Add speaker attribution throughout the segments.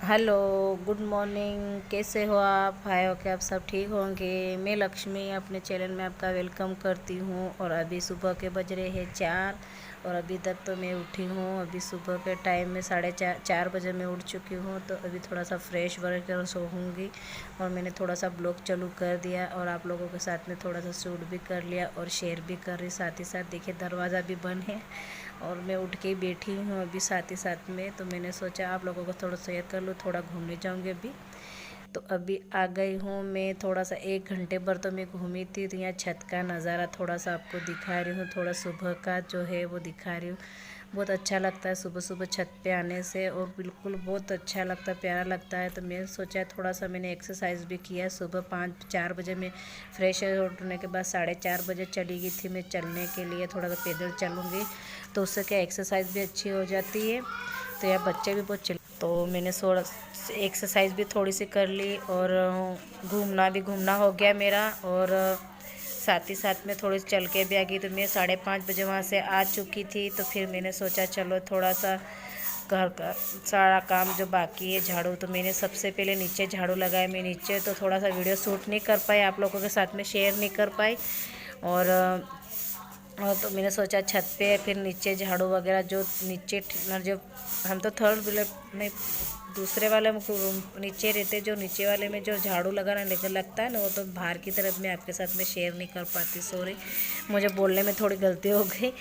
Speaker 1: Hello, good morning. कैसे हो आप? आए हो कि आप सब ठीक होंगे। मैं लक्ष्मी अपने चैनल में आपका वेलकम करती हूँ। और अभी सुबह के बज रहे हैं 4 और अभी तक तो मैं उठी हूँ। अभी सुबह के टाइम में 4:30 बजे मैं उठ चुकी हूँ। तो अभी थोड़ा सा फ्रेश वगैरह सोऊंगी और मैंने थोड़ा सा ब्लॉग चालू कर दिया और आप लोगों के साथ में थोड़ा सा शूट भी कर लिया और शेयर भी कर रही। साथ ही साथ देखिए दरवाज़ा भी बंद है और मैं उठ के बैठी हूँ अभी साथ ही साथ में। तो मैंने सोचा आप लोगों को थोड़ा शेयर कर लूँ, थोड़ा घूमने जाऊँगी अभी। तो अभी आ गई हूँ मैं। थोड़ा सा 1 घंटे भर तो मैं घूमी थी। तो यहाँ छत का नज़ारा थोड़ा सा आपको दिखा रही हूँ, थोड़ा सुबह का जो है वो दिखा रही हूँ। बहुत अच्छा लगता है सुबह सुबह छत पे आने से और बिल्कुल बहुत अच्छा लगता है, प्यारा लगता है। तो मैं सोचा थोड़ा सा मैंने एक्सरसाइज भी किया। सुबह 4 बजे में फ्रेश होने के बाद 4:30 बजे चली गई थी मैं चलने के लिए। थोड़ा सा पैदल चलूँगी तो उससे क्या एक्सरसाइज भी अच्छी हो जाती है। तो यार बच्चे भी बहुत चल, तो मैंने थोड़ा एक्सरसाइज भी थोड़ी सी कर ली और घूमना हो गया मेरा। और साथ ही साथ में थोड़ी चल के भी आ गई। तो मैं 5:30 बजे वहाँ से आ चुकी थी। तो फिर मैंने सोचा चलो थोड़ा सा घर का सारा काम जो बाकी है झाड़ू, तो मैंने सबसे पहले नीचे झाड़ू लगाया। मैं नीचे तो थोड़ा सा वीडियो शूट नहीं कर पाई, आप लोगों के साथ में शेयर नहीं कर पाई। और तो मैंने सोचा छत पे फिर नीचे झाड़ू वगैरह जो नीचे जो हम तो थर्ड व्हीलर में दूसरे वाले रूम नीचे रहते, जो नीचे वाले में जो झाड़ू लगाना लेकर लगता है ना, वो तो बाहर की तरफ मैं आपके साथ में शेयर नहीं कर पाती। सॉरी, मुझे बोलने में थोड़ी गलती हो गई।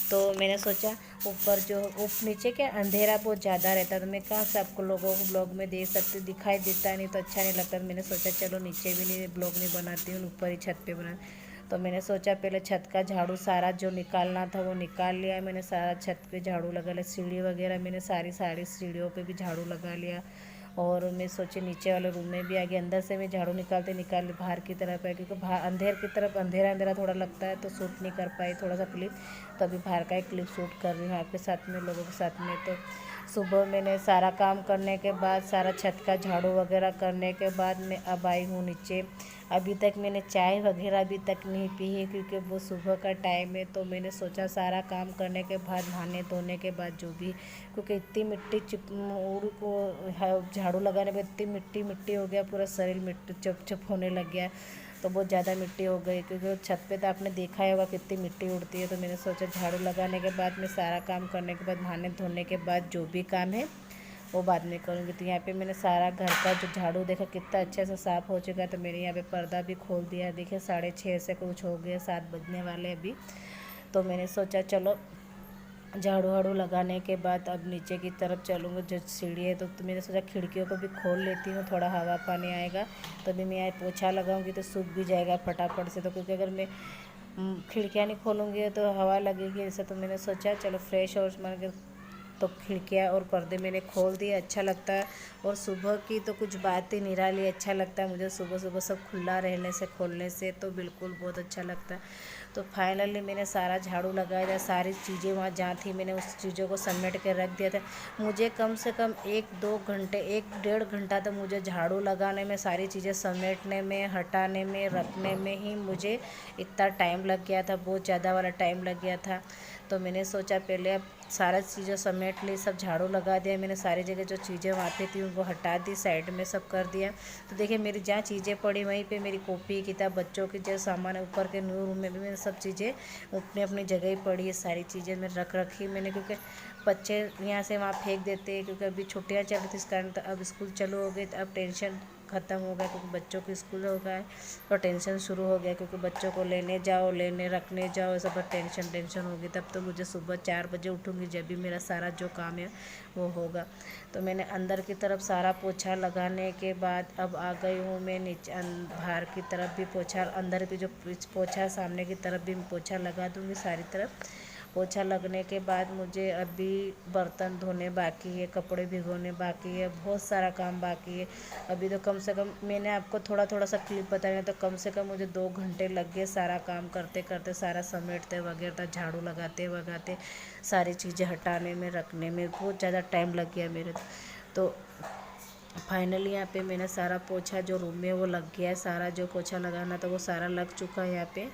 Speaker 1: तो मैंने सोचा ऊपर जो नीचे क्या अंधेरा बहुत ज़्यादा रहता है, तो मैं कहाँ से आपको लोगों को ब्लॉग में देख सकती, दिखाई देता नहीं तो अच्छा नहीं लगता। तो मैंने सोचा चलो नीचे भी नहीं ब्लॉग नहीं बनाती हूँ, ऊपर ही छत पे बना। तो मैंने सोचा पहले छत का झाड़ू सारा जो निकालना था वो निकाल लिया मैंने। सारा छत पे झाड़ू लगा लिया, सीढ़ी वगैरह मैंने सारी सीढ़ियों पे भी झाड़ू लगा लिया। और मैं सोचे नीचे वाले रूम में भी आ गई। अंदर से मैं झाड़ू निकाल बाहर की तरफ है, क्योंकि बाहर अंधेर की तरफ अंधेरा अंधेरा थोड़ा लगता है तो शूट नहीं कर पाई थोड़ा सा क्लिप। तो अभी बाहर का एक क्लिप शूट कर रही हूँ आपके साथ में, लोगों के साथ में। तो सुबह मैंने सारा काम करने के बाद, सारा छत का झाड़ू वगैरह करने के बाद मैं अब आई हूँ नीचे। अभी तक मैंने चाय वगैरह अभी तक नहीं पी है, क्योंकि वो सुबह का टाइम है। तो मैंने सोचा सारा काम करने के बाद, नहाने धोने के बाद जो भी, क्योंकि इतनी मिट्टी उड़ को झाड़ू लगाने में इतनी मिट्टी मिट्टी हो गया, पूरा शरीर मिट्टी चप चप होने लग गया। तो बहुत ज़्यादा मिट्टी हो गई, क्योंकि छत पे तो आपने देखा ही होगा कितनी मिट्टी उड़ती है। तो मैंने सोचा झाड़ू लगाने के बाद में, सारा काम करने के बाद, नहाने धोने के बाद जो भी काम है वो बाद में करूँगी। तो यहाँ पे मैंने सारा घर का जो झाड़ू देखा कितना अच्छे से साफ़ हो चुका है। तो मैंने यहाँ पे पर्दा भी खोल दिया। देखिए 6:30 से कुछ हो गया, 7 बजने वाले अभी। तो मैंने सोचा चलो झाड़ू वाड़ू लगाने के बाद अब नीचे की तरफ चलूँगी, जो सीढ़ी है। तो मैंने सोचा खिड़कियों को भी खोल लेती हूँ, थोड़ा हवा पानी आएगा। तो अभी मैं यहाँ पोछा लगाऊंगी तो सूख भी जाएगा फटाफट से। तो क्योंकि अगर मैं खिड़कियाँ नहीं खोलूँगी तो हवा लगेगी ऐसे। तो मैंने सोचा चलो फ्रेश और मतलब, तो खिड़कियाँ और पर्दे मैंने खोल दिए, अच्छा लगता है। और सुबह की तो कुछ बात ही निराली, अच्छा लगता है मुझे सुबह सुबह सब खुला रहने से, खोलने से तो बिल्कुल बहुत अच्छा लगता है। तो फाइनली मैंने सारा झाड़ू लगाया था, सारी चीज़ें वहाँ जहाँ थी मैंने उस चीज़ों को समेट के रख दिया था। मुझे कम से कम 1-2 घंटे, 1-1.5 घंटा तो मुझे झाड़ू लगाने में, सारी चीज़ें समेटने में, हटाने में, रखने में ही मुझे इतना टाइम लग गया था, बहुत ज़्यादा वाला टाइम लग गया था। तो मैंने सोचा पहले अब सारा चीज़ें समेट ली, सब झाड़ू लगा दिया मैंने। सारी जगह जो चीज़ें वहाँ पे थी उनको हटा दी, साइड में सब कर दिया। तो देखिए मेरी जहाँ चीज़ें पड़ी वहीं पे मेरी कॉपी किताब, बच्चों के जो सामान है ऊपर के न्यू रूम में भी मैंने सब चीज़ें अपनी अपनी जगह ही पड़ी है। सारी चीज़ें मैं रख रखी मैंने, क्योंकि बच्चे यहाँ से वहाँ फेंक देते हैं, क्योंकि अभी छुट्टियाँ चल रही थी इस कारण। तो अब स्कूल चालू हो गए तो अब टेंशन ख़त्म हो गया, क्योंकि बच्चों की स्कूल हो गया है तो टेंशन शुरू हो गया, क्योंकि बच्चों को लेने जाओ, लेने रखने जाओ, सब टेंशन होगी। तब तो मुझे सुबह 4 बजे उठूँगी जब भी मेरा सारा जो काम है वो होगा। तो मैंने अंदर की तरफ सारा पोछा लगाने के बाद अब आ गई हूँ मैं नीचे, बाहर की तरफ भी पोछा, अंदर भी जो पोछा सामने की तरफ भी पोछा लगा दूँगी सारी तरफ। पोछा लगने के बाद मुझे अभी बर्तन धोने बाकी है, कपड़े भिगोने बाकी है, बहुत सारा काम बाकी है। अभी तो कम से कम मैंने आपको थोड़ा थोड़ा सा क्लिप बताया, तो कम से कम मुझे 2 घंटे लग गए सारा काम करते करते, सारा समेटते वगैरह, झाड़ू लगाते वगाते, सारी चीज़ें हटाने में, रखने में बहुत ज़्यादा टाइम लग गया मेरे। तो फाइनली यहाँ पे मैंने सारा पोछा जो रूम में वो लग गया है, सारा जो पोछा लगाना था वो सारा लग चुका है यहाँ पे।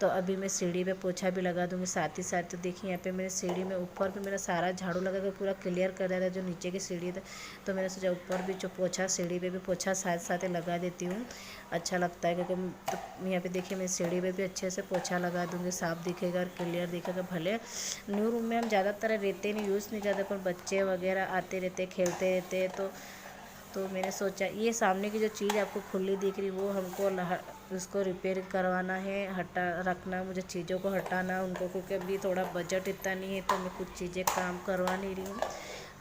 Speaker 1: तो अभी मैं सीढ़ी पे पोछा भी लगा दूँगी साथ ही साथ। तो देखिए यहाँ पे मैंने सीढ़ी में ऊपर पे मेरा सारा झाड़ू लगा कर पूरा क्लियर कर दिया था जो नीचे की सीढ़ी था। तो मैंने सोचा ऊपर भी जो पोछा सीढ़ी पे भी पोछा साथ साथ लगा देती हूँ, अच्छा लगता है। क्योंकि तो यहाँ पे देखिए मैं सीढ़ी पे भी अच्छे से पोछा लगा दूँगी, साफ़ दिखेगा और क्लियर दिखेगा। भले न्यू रूम में हम ज़्यादातर रहते नहीं, यूज़ नहीं करते, पर बच्चे वगैरह आते रहते खेलते रहते, तो मैंने सोचा ये सामने की जो चीज़ आपको खुली दिख रही वो हमको उसको रिपेयर करवाना है, हटा रखना, मुझे चीज़ों को हटाना उनको, क्योंकि अभी थोड़ा बजट इतना नहीं है, तो मैं कुछ चीज़ें काम करवा नहीं रही हूँ।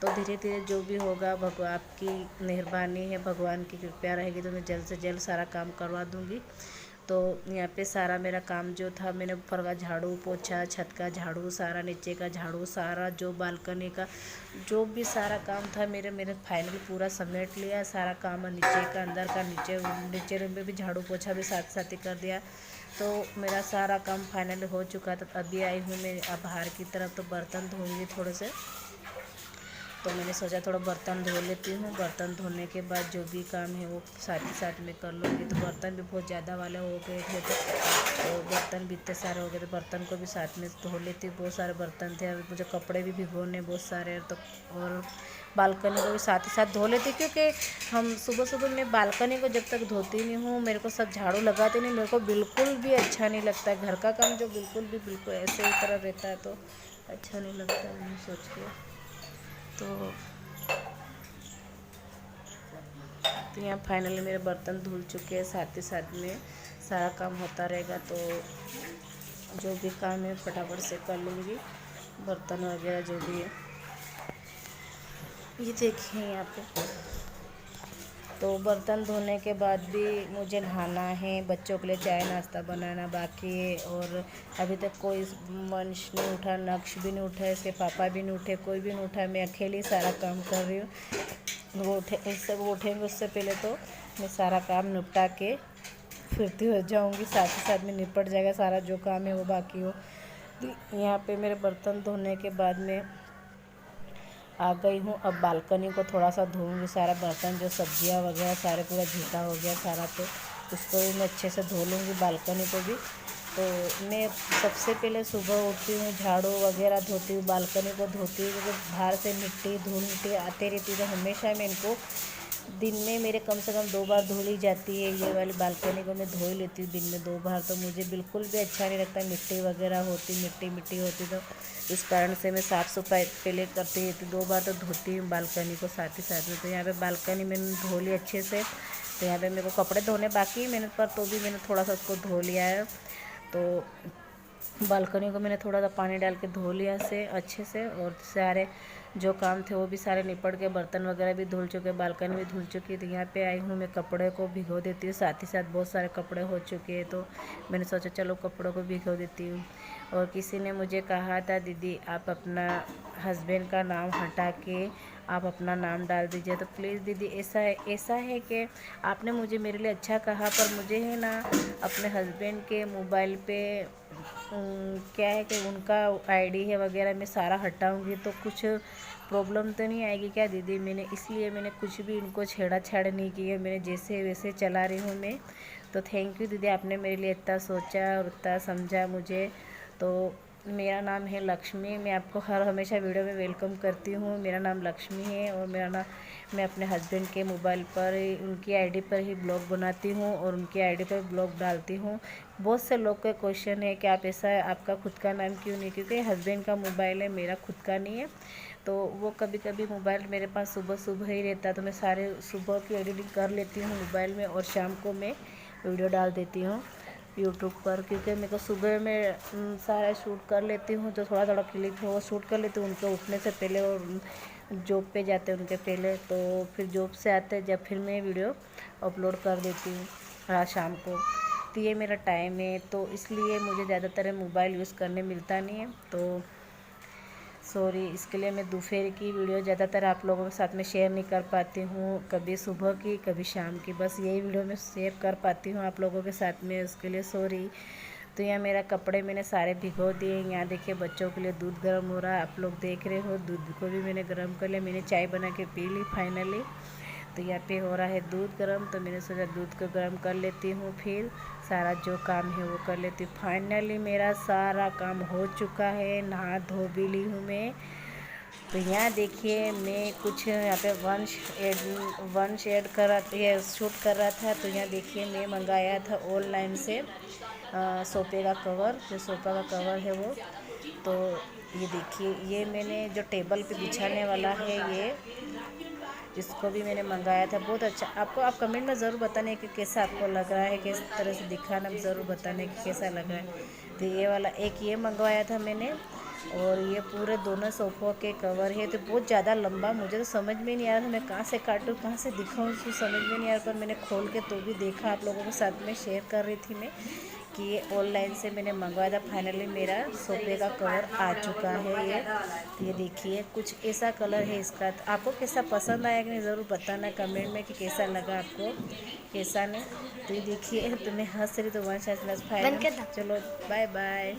Speaker 1: तो धीरे धीरे जो भी होगा भगवान आपकी मेहरबानी है, भगवान की कृपा रहेगी तो मैं जल्द से जल्द सारा काम करवा दूँगी। तो यहाँ पे सारा मेरा काम जो था, मैंने ऊपर का झाड़ू पोछा, छत का झाड़ू, सारा नीचे का झाड़ू, सारा जो बालकनी का जो भी सारा काम था मेरे फाइनल पूरा समेट लिया सारा काम। नीचे का अंदर का नीचे रूम में भी झाड़ू पोछा भी साथ साथ ही कर दिया। तो मेरा सारा काम फाइनल हो चुका था। अभी आई हूँ मैं अब बाहर की तरफ, तो बर्तन धोऊंगी थोड़े से। तो मैंने सोचा थोड़ा बर्तन धो लेती हूँ, बर्तन धोने के बाद जो भी काम है वो साथ ही साथ में कर लूँगी। तो बर्तन भी बहुत ज़्यादा वाले हो गए थे, तो बर्तन भी इतने सारे हो गए, तो बर्तन को भी साथ में धो लेती हूँ। बहुत सारे बर्तन थे और मुझे कपड़े भी भिगोने बहुत सारे, तो और बालकनी को भी साथ ही साथ धो लेती, क्योंकि हम सुबह सुबह मैं बालकनी को जब तक धोती नहीं हूँ, मेरे को सब झाड़ू लगाते नहीं, मेरे को बिल्कुल भी अच्छा नहीं लगता है। घर का काम जो बिल्कुल ऐसे ही तरह रहता है तो अच्छा नहीं लगता है, मैंने सोच के। तो यहाँ फाइनली मेरे बर्तन धुल चुके हैं, साथ ही साथ में सारा काम होता रहेगा। तो जो भी काम है फटाफट से कर लूँगी, बर्तन वगैरह जो भी है। ये देखिए यहाँ पे, तो बर्तन धोने के बाद भी मुझे नहाना है, बच्चों के लिए चाय नाश्ता बनाना बाकी है। और अभी तक कोई वंश नहीं उठा, नक्श भी नहीं उठा, इसके पापा भी नहीं उठे, कोई भी नहीं उठा, मैं अकेली सारा काम कर रही हूँ। वो उठेंगे उससे पहले तो मैं सारा काम निपटा के फिरती हो जाऊँगी, साथ ही साथ में निपट जाएगा सारा जो काम है वो बाकी हो। यहाँ पे मेरे बर्तन धोने के बाद में आ गई हूँ। अब बालकनी को थोड़ा सा धोऊंगी, सारा बर्तन जो सब्जियाँ वगैरह सारे पूरा झूठा हो गया सारा, तो उसको भी मैं अच्छे से धो लूँगी, बालकनी को भी। तो मैं सबसे पहले सुबह उठती हूँ, झाड़ू वगैरह धोती हूँ, बालकनी को धोती हूँ, क्योंकि बाहर से मिट्टी धूल मिट्टी आते रहती है, तो हमेशा मैं इनको दिन में मेरे कम से कम 2 बार धो ली जाती है। ये वाली बालकनी को मैं धो ही लेती हूँ दिन में 2 बार। तो मुझे बिल्कुल भी अच्छा नहीं लगता मिट्टी वगैरह होती, मिट्टी होती, तो इस कारण से मैं साफ़ सफाई पहले करती है, तो 2 बार तो धोती हूँ बालकनी को साथ ही साथ में। तो यहाँ पे बालकनी मैंने धो ली अच्छे से। तो यहाँ पे मेरे को कपड़े धोने बाकी मैंने, पर तो भी मैंने थोड़ा सा उसको धो लिया है। तो बालकनी को मैंने थोड़ा सा पानी डाल के धो लिया से अच्छे से, और सारे जो काम थे वो भी सारे निपट के, बर्तन वगैरह भी धुल चुके, बालकनी भी धुल चुकी। तो यहाँ पे आई हूँ मैं कपड़े को भिगो देती हूँ, साथ ही साथ बहुत सारे कपड़े हो चुके हैं, तो मैंने सोचा चलो कपड़ों को भिगो देती हूँ। और किसी ने मुझे कहा था दीदी आप अपना हस्बैंड का नाम हटा के आप अपना नाम डाल दीजिए। तो प्लीज़ दीदी ऐसा है कि आपने मुझे मेरे लिए अच्छा कहा, पर मुझे है ना अपने हस्बैंड के मोबाइल पे क्या है कि उनका आईडी है वगैरह मैं सारा हटाऊंगी तो कुछ प्रॉब्लम तो नहीं आएगी क्या दीदी? मैंने कुछ भी इनको छेड़ा नहीं की है, मैंने जैसे वैसे चला रही हूँ मैं। तो थैंक यू दीदी, आपने मेरे लिए इतना सोचा और इतना समझा मुझे। तो मेरा नाम है लक्ष्मी, मैं आपको हमेशा वीडियो में वेलकम करती हूँ। मेरा नाम लक्ष्मी है, और मैं अपने हस्बैंड के मोबाइल पर उनकी आईडी पर ही ब्लॉग बनाती हूँ और उनकी आईडी पर ब्लॉग डालती हूँ। बहुत से लोग का क्वेश्चन है कि आप ऐसा आपका खुद का नाम क्यों नहीं, क्योंकि हस्बैंड का मोबाइल है, मेरा खुद का नहीं है। तो वो कभी कभी मोबाइल मेरे पास सुबह ही रहता है, तो मैं सारे सुबह की एडिटिंग कर लेती हूँ मोबाइल में, और शाम को मैं वीडियो डाल देती हूँ यूट्यूब पर। क्योंकि मेरे को सुबह में सारा शूट कर लेती हूँ, जो थोड़ा थोड़ा क्लिप है वो शूट कर लेती हूँ उनके उठने से पहले, और जॉब पे जाते हैं उनके पहले। तो फिर जॉब से आते जब फिर मैं वीडियो अपलोड कर देती हूँ रात शाम को। तो ये मेरा टाइम है, तो इसलिए मुझे ज़्यादातर मोबाइल यूज़ करने मिलता नहीं है। तो सॉरी, इसके लिए मैं दोपहर की वीडियो ज़्यादातर आप लोगों के साथ में शेयर नहीं कर पाती हूँ, कभी सुबह की कभी शाम की, बस यही वीडियो मैं शेयर कर पाती हूँ आप लोगों के साथ में, उसके लिए सॉरी। तो यहाँ मेरा कपड़े मैंने सारे भिगो दिए। यहाँ देखिए बच्चों के लिए दूध गर्म हो रहा है, आप लोग देख रहे हो, दूध को भी मैंने गर्म कर लिया, मैंने चाय बना के पी ली फाइनली। तो तो यहाँ पे हो रहा है दूध गर्म, तो मैंने सोचा दूध को गर्म कर लेती हूँ, फिर सारा जो काम है वो कर लेती हूँ। फाइनली मेरा सारा काम हो चुका है, नहा धो भी ली हूँ मैं। तो यहाँ देखिए मैं कुछ यहाँ पे वंश ऐड कर रहा, ये शूट कर रहा था। तो यहाँ देखिए मैं मंगाया था ऑनलाइन से सोफे का कवर, जो सोफ़ा का कवर है वो। तो ये देखिए ये मैंने जो टेबल पे बिछाने वाला है, ये इसको भी मैंने मंगाया था। बहुत अच्छा, आपको आप कमेंट में ज़रूर बताने कि कैसा आपको लग रहा है, किस तरह से दिखाना ज़रूर बताने कि कैसा लग रहा है। तो ये वाला एक ये मंगवाया था मैंने, और ये पूरे दोनों सोफ़ों के कवर है। तो बहुत ज़्यादा लंबा, मुझे तो समझ में नहीं आ रहा था मैं कहाँ से काटूँ कहाँ से दिखाऊँ, उसको समझ में नहीं आ रहा। पर मैंने खोल के तो भी देखा, आप लोगों के साथ में शेयर कर रही थी मैं कि ये ऑनलाइन से मैंने मंगवाया था। फाइनली मेरा सोफे का कवर आ चुका है। ये देखिए कुछ ऐसा कलर है इसका। तो आपको कैसा पसंद आया कि नहीं ज़रूर बताना कमेंट में कि कैसा लगा आपको, कैसा नहीं। तो ये देखिए तो मैं हंस रही, तो 1 + 5। चलो बाय बाय।